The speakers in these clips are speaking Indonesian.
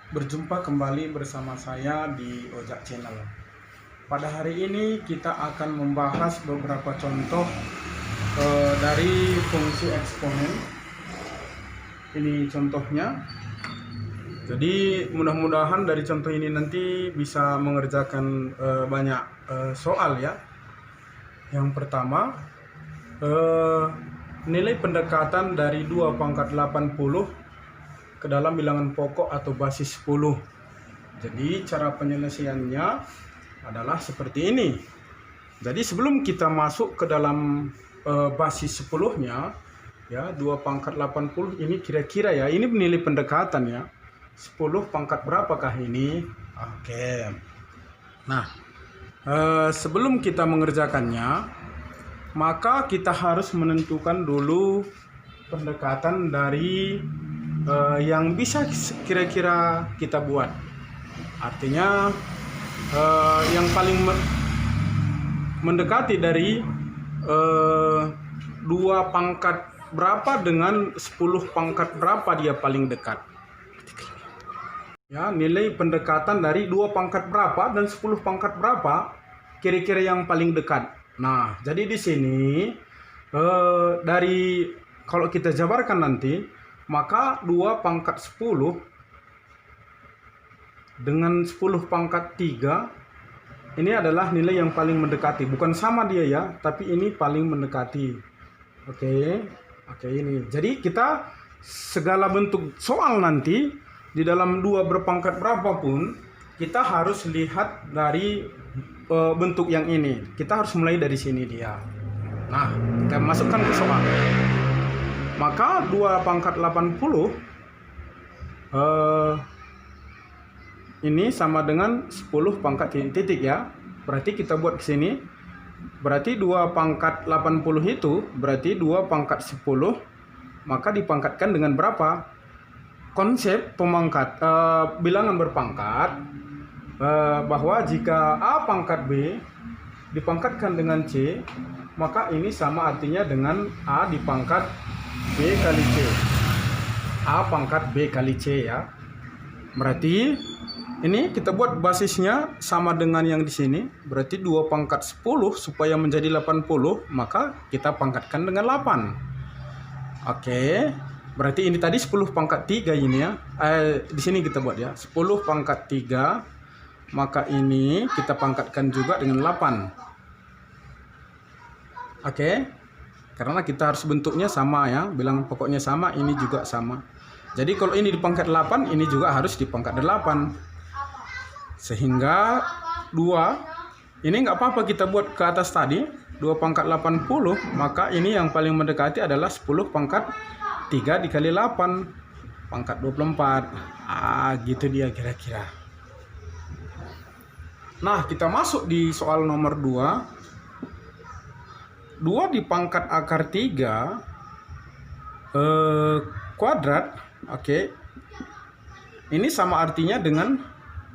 Berjumpa kembali bersama saya di Ojak Channel. Pada hari ini kita akan membahas beberapa contoh dari fungsi eksponen. Ini contohnya. Jadi mudah-mudahan dari contoh ini nanti bisa mengerjakan banyak soal ya. Yang pertama, nilai pendekatan dari 2 pangkat 80 ke dalam bilangan pokok atau basis 10. Jadi cara penyelesaiannya adalah seperti ini. Jadi sebelum kita masuk ke dalam basis 10-nya ya, 2 pangkat 80 ini kira-kira ya, ini nilai pendekatan ya. 10 pangkat berapakah ini? Oke. Nah, sebelum kita mengerjakannya, maka kita harus menentukan dulu pendekatan dari yang bisa kira-kira kita buat. Artinya yang paling mendekati dari 2 pangkat berapa dengan 10 pangkat berapa dia paling dekat. Ya, nilai pendekatan dari 2 pangkat berapa dan 10 pangkat berapa kira-kira yang paling dekat. Nah, jadi di sini dari kalau kita jabarkan nanti, maka 2 pangkat 10 dengan 10 pangkat 3 ini adalah nilai yang paling mendekati. Bukan sama dia ya, tapi ini paling mendekati. Oke, ini. Jadi kita segala bentuk soal nanti di dalam 2 berpangkat berapapun, kita harus lihat dari bentuk yang ini. Kita harus mulai dari sini dia. Nah, kita masukkan ke soal. Maka 2 pangkat 80 ini sama dengan 10 pangkat titik ya. Berarti kita buat ke sini. Berarti 2 pangkat 80 itu berarti 2 pangkat 10, maka dipangkatkan dengan berapa? Konsep pemangkat bilangan berpangkat bahwa jika A pangkat B dipangkatkan dengan C, maka ini sama artinya dengan A dipangkat B kali C. A pangkat B kali C ya. Berarti ini kita buat basisnya sama dengan yang di sini. Berarti 2 pangkat 10 supaya menjadi 80, maka kita pangkatkan dengan 8. Oke. Berarti ini tadi 10 pangkat 3 ini ya. Di sini kita buat ya. 10 pangkat 3, maka ini kita pangkatkan juga dengan 8. Oke. Karena kita harus bentuknya sama ya, bilangan pokoknya sama, ini juga sama. Jadi kalau ini dipangkat 8, ini juga harus dipangkat 8. Sehingga 2, ini nggak apa-apa kita buat ke atas tadi, 2 pangkat 80, maka ini yang paling mendekati adalah 10 pangkat 3 dikali 8, pangkat 24. Gitu dia kira-kira. Nah, kita masuk di soal nomor 2. 2 dipangkat akar 3 kuadrat. Oke. Ini sama artinya dengan,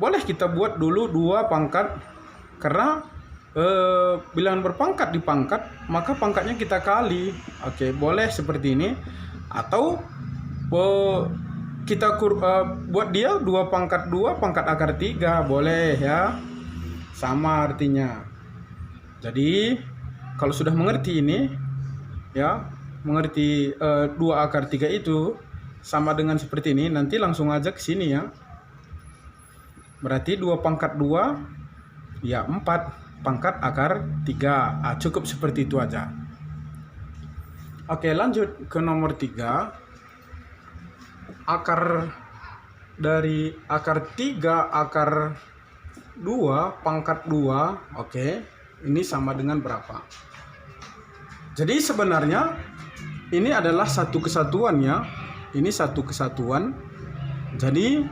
boleh kita buat dulu 2 pangkat, karena bilangan berpangkat dipangkat, maka pangkatnya kita kali. Oke, boleh seperti ini. Atau kita buat dia 2 pangkat 2 pangkat akar 3, boleh ya. Sama artinya. Jadi kalau sudah mengerti ini ya, mengerti 2 akar 3 itu sama dengan seperti ini, nanti langsung aja ke sini ya. Berarti 2 pangkat 2 ya 4 pangkat akar 3. Cukup seperti itu aja. Oke, lanjut ke nomor 3. Akar dari akar 3 akar 2 pangkat 2. Oke. Ini sama dengan berapa? Jadi sebenarnya ini adalah satu kesatuan ya. Ini satu kesatuan. Jadi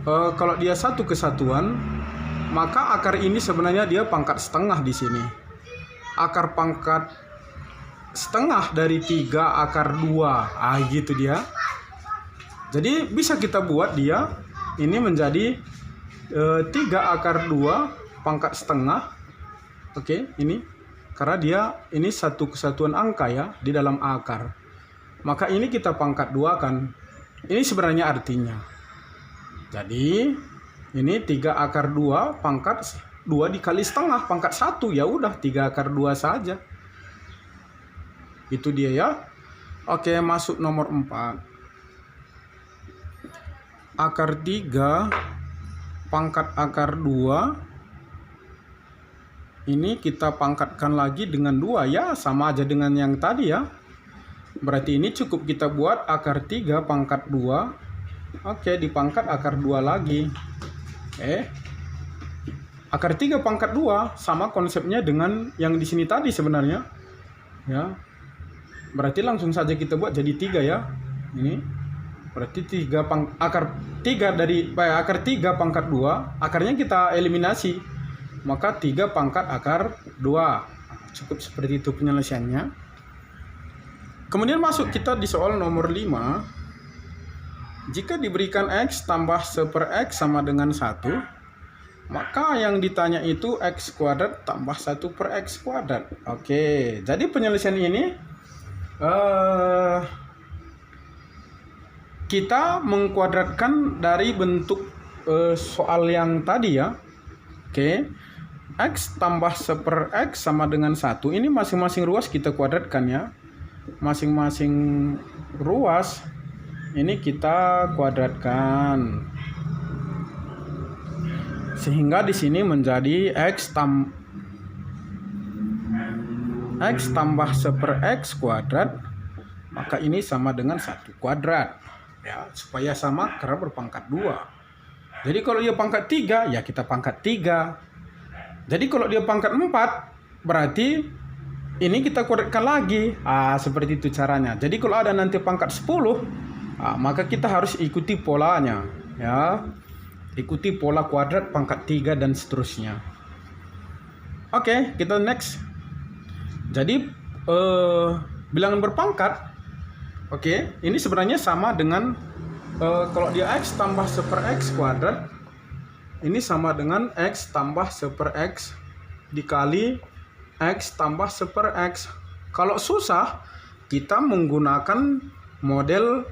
kalau dia satu kesatuan, maka akar ini sebenarnya dia pangkat setengah di sini. Akar pangkat setengah dari 3 akar 2. Gitu dia. Jadi bisa kita buat dia ini menjadi 3 akar 2 pangkat setengah. Oke, ini karena dia ini satu kesatuan angka ya di dalam akar. Maka ini kita pangkat 2 kan. Ini sebenarnya artinya. Jadi ini 3 akar 2 pangkat 2 dikali setengah pangkat 1. Ya udah 3 akar 2 saja. Itu dia ya. Oke, masuk nomor 4. Akar 3 pangkat akar 2. Ini kita pangkatkan lagi dengan 2 ya. Sama aja dengan yang tadi ya. Berarti ini cukup kita buat akar 3 pangkat 2. Oke, dipangkat akar 2 lagi. Akar 3 pangkat 2 sama konsepnya dengan yang di sini tadi sebenarnya. Ya. Berarti langsung saja kita buat jadi 3 ya. Ini. Berarti akar 3 dari akar 3 pangkat 2, akarnya kita eliminasi. Maka 3 pangkat akar 2. Cukup seperti itu penyelesaiannya. Kemudian masuk kita di soal nomor 5. Jika diberikan X tambah 1/X sama dengan 1, maka yang ditanya itu X kuadrat tambah 1/X kuadrat. Oke, jadi penyelesaian ini kita mengkuadratkan dari bentuk soal yang tadi ya. Oke, X tambah 1/X sama dengan 1. Ini masing-masing ruas kita kuadratkan ya. Masing-masing ruas ini kita kuadratkan sehingga di sini menjadi X tambah 1/X kuadrat, maka ini sama dengan 1 kuadrat ya, supaya sama karena berpangkat 2. Jadi kalau dia pangkat 3 ya kita pangkat 3. Jadi kalau dia pangkat 4 berarti ini kita kuadratkan lagi. Seperti itu caranya. Jadi kalau ada nanti pangkat 10, maka kita harus ikuti polanya ya. Ikuti pola kuadrat pangkat 3 dan seterusnya. Oke, kita next. Jadi bilangan berpangkat, oke, ini sebenarnya sama dengan kalau dia X tambah 1/X kuadrat, ini sama dengan X tambah 1/X dikali X tambah 1/X. Kalau susah, kita menggunakan model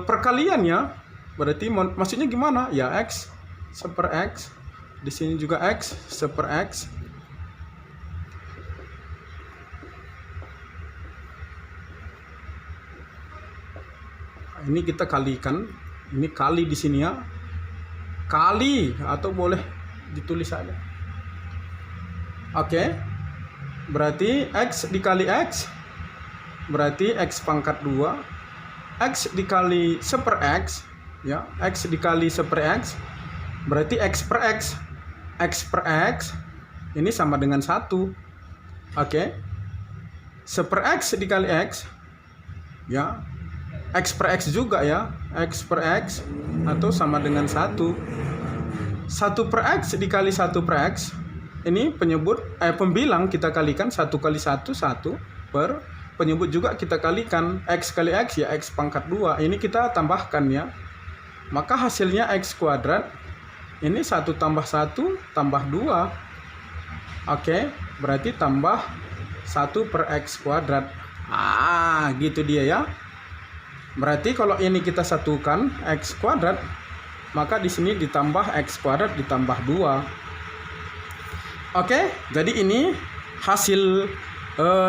perkalian ya. Berarti maksudnya gimana? Ya X 1/X. Di sini juga X 1/X. Ini kita kalikan. Ini kali di sini ya. Kali atau boleh ditulis saja. Oke. Berarti X dikali X berarti X pangkat 2. X dikali 1/X ya, X dikali 1/X berarti X per X. X per X ini sama dengan 1. Oke. 1/X dikali X ya, X per X juga ya, X per X atau sama dengan 1. 1/X dikali 1/X ini pembilang kita kalikan 1 kali 1 1 per penyebut juga kita kalikan X kali X ya, X pangkat 2. Ini kita tambahkan ya. Maka hasilnya X kuadrat. Ini 1 tambah 1 tambah 2. Oke, berarti tambah 1/X kuadrat. Gitu dia ya. Berarti kalau ini kita satukan X kuadrat, maka di sini ditambah X kuadrat ditambah 2. Oke, jadi ini hasil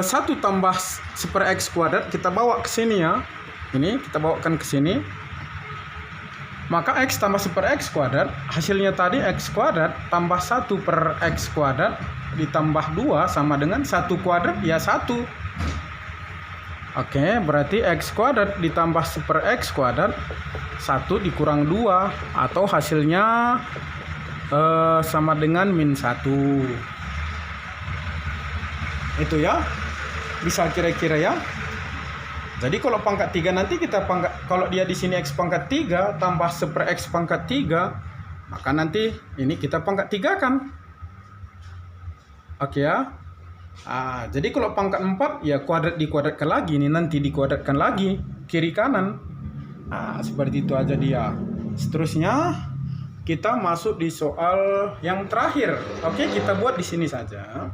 1 tambah 1/X kuadrat kita bawa ke sini ya. Ini kita bawakan ke sini. Maka X tambah 1/X kuadrat hasilnya tadi X kuadrat tambah 1/X kuadrat ditambah 2 sama dengan 1 kuadrat ya 1. Oke, berarti X kuadrat ditambah 1/X kuadrat 1 dikurang 2 atau hasilnya sama dengan -1. Itu ya, bisa kira-kira ya. Jadi kalau pangkat 3 nanti kita kalau dia di sini X pangkat 3 tambah 1/X pangkat 3, maka nanti ini kita pangkat 3 kan. Oke ya. Jadi kalau pangkat 4 ya kuadrat dikuadratkan lagi, ini nanti dikuadratkan lagi kiri kanan. Seperti itu aja dia. Seterusnya kita masuk di soal yang terakhir. Oke, kita buat di sini saja.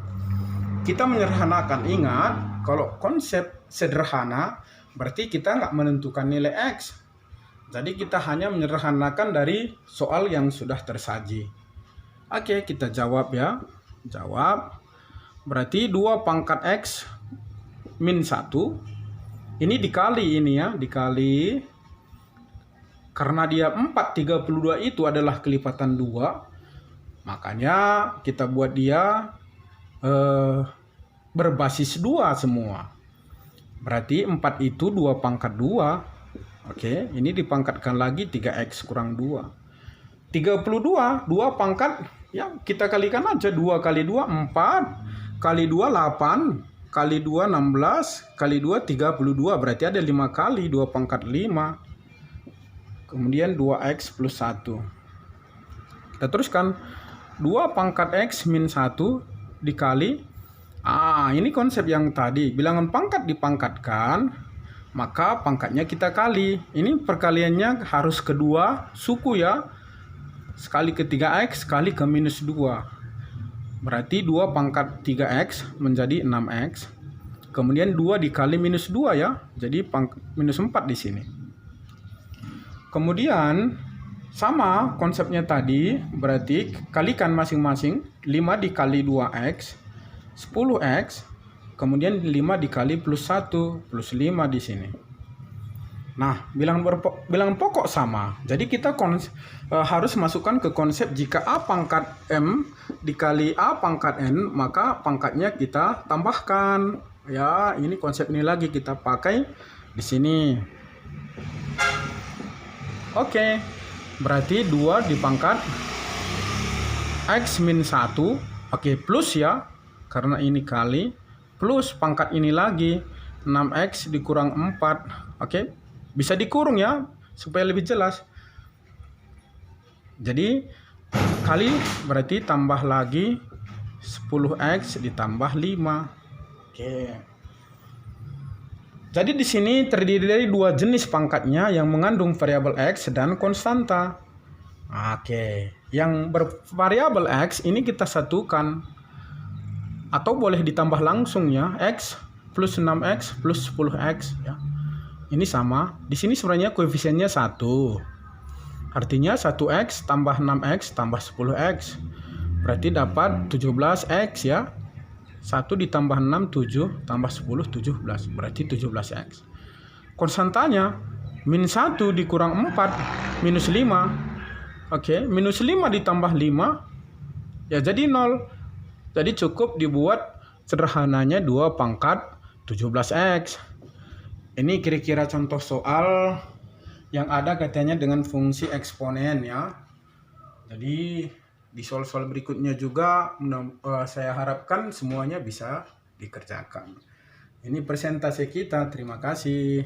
Kita menyederhanakan. Ingat, kalau konsep sederhana berarti kita nggak menentukan nilai X. Jadi kita hanya menyederhanakan dari soal yang sudah tersaji. Oke, kita jawab ya. Jawab. Berarti 2 pangkat X min 1. Ini dikali ini ya, dikali. Karena dia 4/32 itu adalah kelipatan 2. Makanya kita buat dia berbasis 2 semua. Berarti 4 itu 2 pangkat 2. Oke, ini dipangkatkan lagi 3X kurang 2. 32, 2 pangkat, ya kita kalikan aja. 2 kali 2, 4. Kali 2, 8. Kali 2, 16. Kali 2, 32. Berarti ada 5 kali, 2 pangkat 5. Kemudian 2X plus 1. Kita teruskan. 2 pangkat X min 1 dikali. Ini konsep yang tadi. Bilangan pangkat dipangkatkan, maka pangkatnya kita kali. Ini perkaliannya harus kedua suku ya. Sekali ke 3X, sekali ke minus 2. Berarti 2 pangkat 3X menjadi 6X. Kemudian 2 dikali minus 2 ya. Jadi minus 4 di sini. Kemudian sama konsepnya tadi. Berarti kalikan masing-masing. 5 dikali 2X, 10X. Kemudian 5 dikali plus 1, plus 5 di sini. Nah, bilangan pokok sama. Jadi kita harus masukkan ke konsep jika A pangkat M dikali A pangkat N, maka pangkatnya kita tambahkan. Ya, ini konsep ini lagi kita pakai di sini. Oke, berarti 2 dipangkat X min 1. Oke, plus ya, karena ini kali. Plus pangkat ini lagi 6X dikurang 4. Oke, bisa dikurung ya supaya lebih jelas. Jadi kali berarti tambah lagi 10X ditambah 5. Oke. Jadi di sini terdiri dari 2 jenis pangkatnya yang mengandung variabel X dan konstanta. Oke, yang bervariabel X ini kita satukan. Atau boleh ditambah langsung ya, X plus 6X plus 10X ya. Ini sama. Di sini sebenarnya koefisiennya 1. Artinya 1X tambah 6X tambah 10X. Berarti dapat 17X ya. 1 ditambah 6, 7. Tambah 10, 17. Berarti 17X. Konstantanya min 1 dikurang 4. Minus 5. Oke, minus 5 ditambah 5. Ya jadi 0. Jadi cukup dibuat sederhananya 2 pangkat 17X. Ini kira-kira contoh soal yang ada kaitannya dengan fungsi eksponen ya. Jadi di soal-soal berikutnya juga saya harapkan semuanya bisa dikerjakan. Ini presentasi kita. Terima kasih.